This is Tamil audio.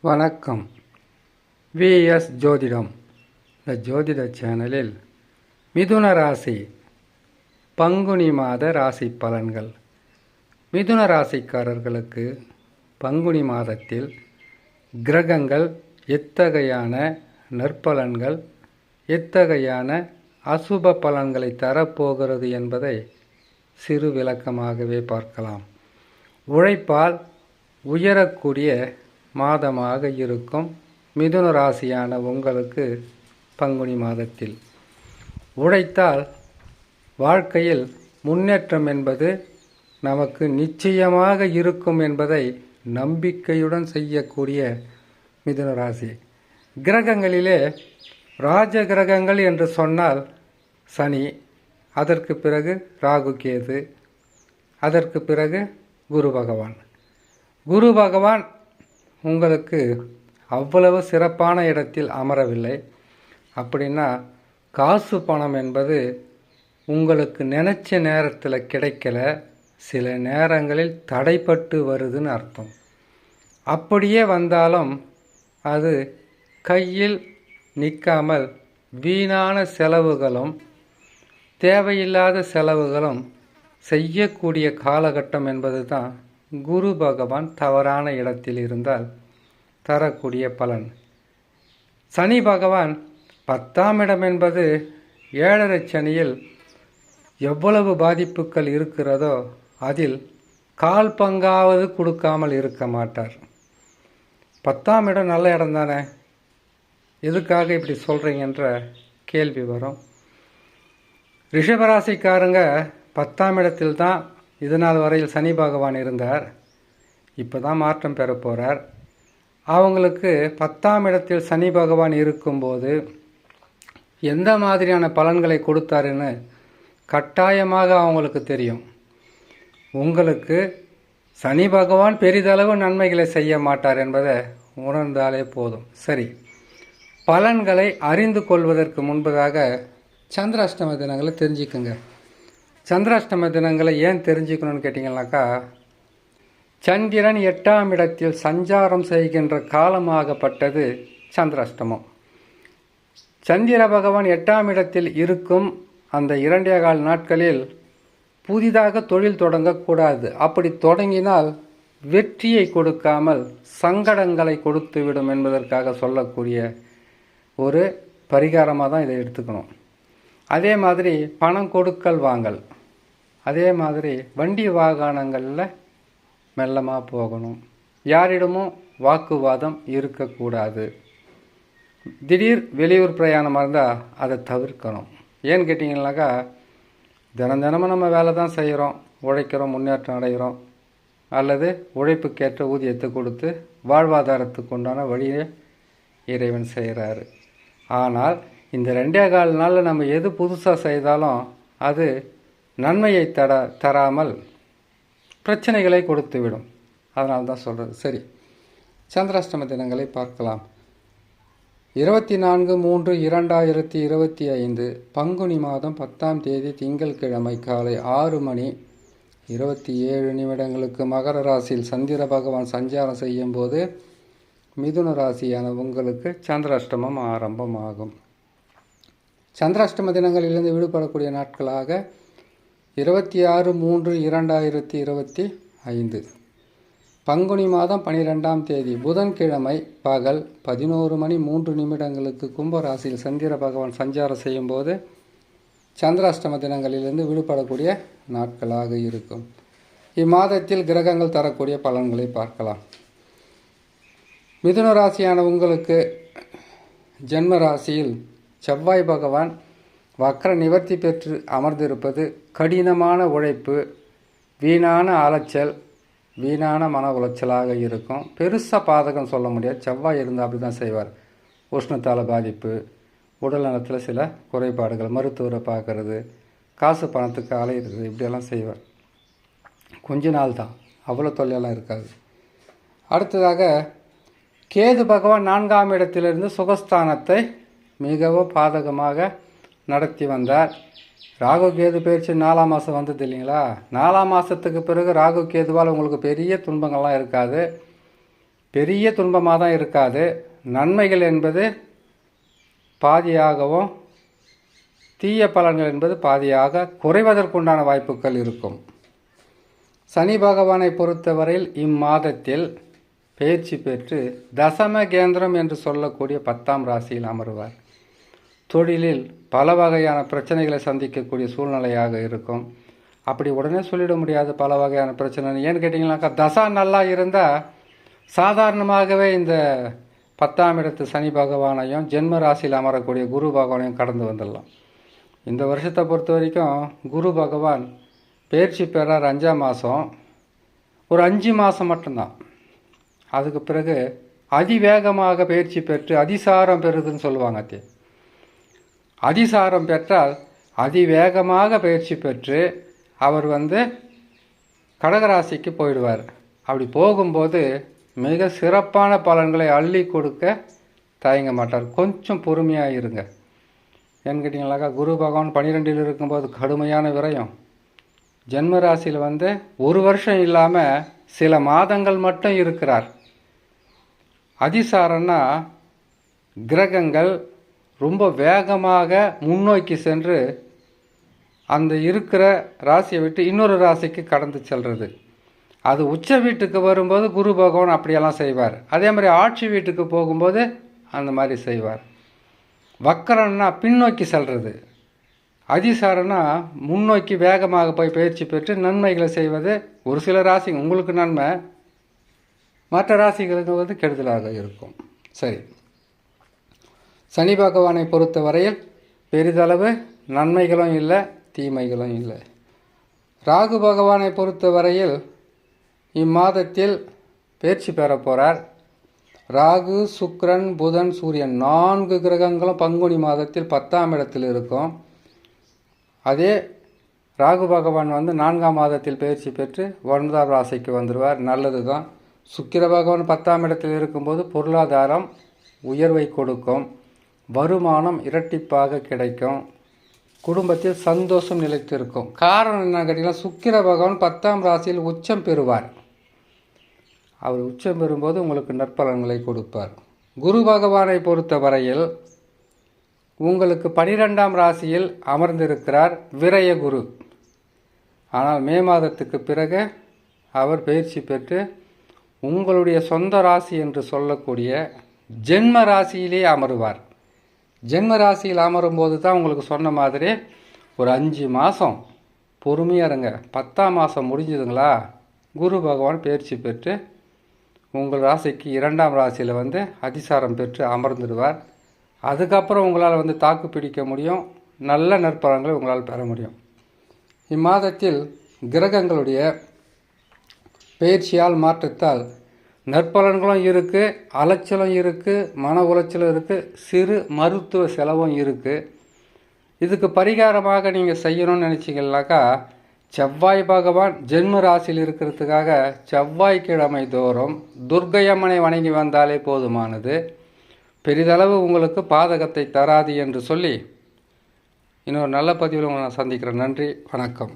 வணக்கம். விஎஸ் ஜோதிடம், இந்த ஜோதிட சேனலில் மிதுன ராசி பங்குனி மாத ராசி பலன்கள். மிதுன ராசிக்காரர்களுக்கு பங்குனி மாதத்தில் கிரகங்கள் எத்தகையான நற்பலன்கள், எத்தகையான அசுப பலன்களை தரப்போகிறது என்பதை சிறு விளக்கமாகவே பார்க்கலாம். உழைப்பால் உயரக்கூடிய மாதமாக இருக்கும் மிதுன ராசியான உங்களுக்கு பங்குனி மாதத்தில் உழைத்தால் வாழ்க்கையில் முன்னேற்றம் என்பது நமக்கு நிச்சயமாக இருக்கும் என்பதை நம்பிக்கையுடன் செய்யக்கூடிய மிதுன ராசி. கிரகங்களிலே ராஜ கிரகங்கள் என்று சொன்னால் சனி, அதற்கு பிறகு ராகு கேது, அதற்கு பிறகு குரு பகவான். குரு பகவான் உங்களுக்கு அவ்வளவு சிறப்பான இடத்தில் அமரவில்லை. அப்படின்னா காசு பணம் என்பது உங்களுக்கு நினச்ச நேரத்தில் கிடைக்கல, சில நேரங்களில் தடைப்பட்டு வருதுன்னு அர்த்தம். அப்படியே வந்தாலும் அது கையில் நிற்காமல் வீணான செலவுகளும் தேவையில்லாத செலவுகளும் செய்யக்கூடிய காலகட்டம் என்பது தான் குரு பகவான் தவறான இடத்தில் இருந்தால் தரக்கூடிய பலன். சனி பகவான் 10ஆம் இடம் என்பது 7.5 சனியில் எவ்வளவு பாதிப்புகள் இருக்கிறதோ அதில் கால் பங்காவது கொடுக்காமல் இருக்க மாட்டார். 10ஆம் இடம் நல்ல இடம் தானே, எதுக்காக இப்படி சொல்கிறீங்கன்ற கேள்வி வரும். ரிஷபராசிக்காரங்க 10ஆம் இடத்தில் தான் இதனால் வரையில் சனி பகவான் இருந்தார். இப்போ தான் மாற்றம் பெற போகிறார். அவங்களுக்கு 10ஆம் இடத்தில் சனி பகவான் இருக்கும்போது எந்த மாதிரியான பலன்களை கொடுத்தாருன்னு கட்டாயமாக அவங்களுக்கு தெரியும். உங்களுக்கு சனி பகவான் பெரிதளவு நன்மைகளை செய்ய மாட்டார் என்பதை உணர்ந்தாலே போதும். சரி, பலன்களை அறிந்து கொள்வதற்கு முன்பதாக சந்திராஷ்டம தினங்களை தெரிஞ்சுக்குங்க. சந்திராஷ்டம தினங்களை ஏன் தெரிஞ்சுக்கணும்னு கேட்டிங்கன்னாக்கா, சந்திரன் 8ஆம் இடத்தில் சஞ்சாரம் செய்கின்ற காலமாகப்பட்டது சந்திராஷ்டமம். சந்திர பகவான் 8ஆம் இடத்தில் இருக்கும் அந்த 2.25 நாட்களில் புதிதாக தொழில் தொடங்கக்கூடாது. அப்படி தொடங்கினால் வெற்றியை கொடுக்காமல் சங்கடங்களை கொடுத்துவிடும் என்பதற்காக சொல்லக்கூடிய ஒரு பரிகாரமாக தான் இதை எடுத்துக்கணும். அதே மாதிரி பணம் கொடுக்கல் வாங்கல், அதே மாதிரி வண்டி வாகனங்களில் மெல்லமாக போகணும். யாரிடமும் வாக்குவாதம் இருக்கக்கூடாது. திடீர் வெளியூர் பிரயாணமாக இருந்தால் அதை தவிர்க்கணும். ஏன்னு கேட்டிங்கன்னாக்கா, தினமும் நம்ம வேலை தான் செய்கிறோம், உழைக்கிறோம், முன்னேற்றம் அடைகிறோம், அல்லது உழைப்புக்கேற்ற ஊதியத்தை கொடுத்து வாழ்வாதாரத்துக்கு உண்டான வழியை இறைவன் செய்கிறாரு. ஆனால் இந்த 2.25 நாளில் நம்ம எது புதுசாக செய்தாலும் அது நன்மையை தராமல் பிரச்சனைகளை கொடுத்துவிடும். அதனால தான் சொல்கிறது. சரி, சந்திராஷ்டம தினங்களை பார்க்கலாம். 24/3/2025 பங்குனி மாதம் 10ஆம் தேதி திங்கட்கிழமை காலை 6:27 மகர ராசியில் சந்திர பகவான் சஞ்சாரம் செய்யும் போது மிதுன ராசியான உங்களுக்கு சந்திராஷ்டமம் ஆரம்பமாகும். சந்திராஷ்டம தினங்களிலிருந்து விடுபடக்கூடிய நாட்களாக 26/3/2025 பங்குனி மாதம் 12ஆம் தேதி புதன்கிழமை பகல் 11:03 கும்பராசியில் சந்திர பகவான் சஞ்சாரம் செய்யும் போது சந்திராஷ்டம தினங்களிலிருந்து விடுபடக்கூடிய நாட்களாக இருக்கும். இம்மாதத்தில் கிரகங்கள் தரக்கூடிய பலன்களை பார்க்கலாம். மிதுன ராசியான உங்களுக்கு ஜென்ம ராசியில் செவ்வாய் பகவான் வக்ர நிவர்த்தி பெற்று அமர்ந்திருப்பது கடினமான உழைப்பு, வீணான அலைச்சல், வீணான மன உளைச்சலாக இருக்கும். பெருசாக பாதகம் சொல்ல முடியாது. செவ்வாய் இருந்தால் அப்படி தான் செய்வார். உஷ்ணத்தால் பாதிப்பு, உடல் நலத்தில் சில குறைபாடுகள், மருத்துவரை பார்க்கறது, காசு பணத்துக்கு அலையிறது, இப்படியெல்லாம் செய்வார். கொஞ்ச நாள் தான், அவ்வளோ தொல்லையெல்லாம் இருக்காது. அடுத்ததாக கேது பகவான் 4ஆம் இடத்திலிருந்து சுகஸ்தானத்தை மிகவும் பாதகமாக நடத்தி வந்தார். ராகு கேது பயிற்சி 4ஆம் மாதம் வந்தது இல்லைங்களா? 4ஆம் மாதத்துக்கு பிறகு ராகு கேதுவால் உங்களுக்கு பெரிய துன்பங்கள்லாம் இருக்காது. பெரிய துன்பமாக தான் இருக்காது. நன்மைகள் என்பது பாதியாகவும் தீய பலன்கள் என்பது பாதியாக குறைவதற்குண்டான வாய்ப்புகள் இருக்கும். சனி பகவானை பொறுத்தவரையில் இம்மாதத்தில் பயிற்சி பெற்று தசம கேந்திரம் என்று சொல்லக்கூடிய 10ஆம் ராசியில் அமருவார். தொழிலில் பல வகையான பிரச்சனைகளை சந்திக்கக்கூடிய சூழ்நிலையாக இருக்கும். அப்படி உடனே சொல்லிட முடியாது பல வகையான பிரச்சனை. ஏன்னு கேட்டிங்கனாக்கா, தசா நல்லா இருந்தால் சாதாரணமாகவே இந்த 10ஆம் இடத்து சனி பகவானையும் ஜென்ம ராசியில் அமரக்கூடிய குரு பகவானையும் கடந்து வந்துடலாம். இந்த வருஷத்தை பொறுத்த வரைக்கும் குரு பகவான் பயிற்சி பெறார் 5ஆம் மாதம். ஒரு 5 மாதம் மட்டும்தான். அதுக்கு பிறகு அதிவேகமாக பயிற்சி பெற்று அதிசாரம் பெறுதுன்னு சொல்லுவாங்க. அதிசாரம் பெற்றால் அதிவேகமாக பயிற்சி பெற்று அவர் கடகராசிக்கு போயிடுவார். அப்படி போகும்போது மிக சிறப்பான பலன்களை அள்ளி கொடுக்க தயங்க மாட்டார். கொஞ்சம் பொறுமையாக இருங்க. ஏன்னு கேட்டிங்களாக்கா, குரு பகவான் 12இல் இருக்கும்போது கடுமையான விரயம். ஜென்ம ராசியில் 1 வருஷம் இல்லாமல் சில மாதங்கள் மட்டும் இருக்கிறார். அதிசாரம்னா கிரகங்கள் ரொம்ப வேகமாக முன்னோக்கி சென்று அந்த இருக்கிற ராசியை விட்டு இன்னொரு ராசிக்கு கடந்து செல்வது. அது உச்ச வீட்டுக்கு வரும்போது குரு பகவான் அப்படியெல்லாம் செய்வார். அதே மாதிரி ஆட்சி வீட்டுக்கு போகும்போது அந்த மாதிரி செய்வார். வக்கரம்னா பின்னோக்கி செல்வது. அதிசாரம்னா முன்னோக்கி வேகமாக போய் பயிற்சி பெற்று நன்மைகளை செய்வது. ஒரு சில ராசி உங்களுக்கு நன்மை, மற்ற ராசிகளுக்கு கெடுதலாக இருக்கும். சரி, சனி பகவானை பொறுத்த வரையில் பெரிதளவு நன்மைகளும் இல்லை, தீமைகளும் இல்லை. ராகு பகவானை பொறுத்த வரையில் இம்மாதத்தில் பயிற்சி பெற போகிறார். ராகு, சுக்கிரன், புதன், சூரியன் 4 கிரகங்களும் பங்குனி மாதத்தில் 10ஆம் இடத்தில் இருக்கும். அதே ராகு பகவான் 4ஆம் மாதத்தில் பயிற்சி பெற்று 9ஆம் ராசிக்கு வந்துடுவார். நல்லது தான். சுக்கிர பகவான் 10ஆம் இடத்தில் இருக்கும்போது பொருளாதாரம் உயர்வை கொடுக்கும். வருமானம் இரட்டிப்பாக கிடைக்கும். குடும்பத்தில் சந்தோஷம் நிலைத்திருக்கும். காரணம் என்ன கேட்டிங்கன்னா, சுக்கிர பகவான் 10ஆம் ராசியில் உச்சம் பெறுவார். அவர் உச்சம் பெறும்போது உங்களுக்கு நற்பலன்களை கொடுப்பார். குரு பகவானை பொறுத்த வரையில் உங்களுக்கு 12ஆம் ராசியில் அமர்ந்திருக்கிறார் விரய குரு. ஆனால் மே மாதத்துக்கு பிறகு அவர் பயிற்சி பெற்று உங்களுடைய சொந்த ராசி என்று சொல்லக்கூடிய ஜென்ம ராசியிலே அமருவார். ஜென்ம ராசியில் அமரும்போது தான் உங்களுக்கு சொன்ன மாதிரி ஒரு 5 மாதம் பொறுமையாக இருங்க. 10ஆம் மாதம் முடிஞ்சதுங்களா, குரு பகவான் பயிற்சி பெற்று உங்கள் ராசிக்கு 2ஆம் ராசியில் அதிசாரம் பெற்று அமர்ந்துடுவார். அதுக்கப்புறம் உங்களால் தாக்கு பிடிக்க முடியும். நல்ல நற்பலன்களை உங்களால் பெற முடியும். இம்மாதத்தில் கிரகங்களுடைய பயிற்சியால் மாற்றத்தால் நற்பலன்களும் இருக்குது, அலைச்சலும் இருக்குது, மன உளைச்சலும் இருக்குது, சிறு மருத்துவ செலவும் இருக்குது. இதுக்கு பரிகாரமாக நீங்கள் செய்யணும்னு நினச்சிங்கனாக்கா, செவ்வாய் பகவான் ஜென்ம ராசியில் இருக்கிறதுக்காக செவ்வாய்க்கிழமை தோறும் துர்க்கையம்மனை வணங்கி வந்தாலே போதுமானது. பெரிதளவு உங்களுக்கு பாதகத்தை தராது என்று சொல்லி இன்னொரு நல்ல பதிவில் உங்களை நான் சந்திக்கிறேன். நன்றி, வணக்கம்.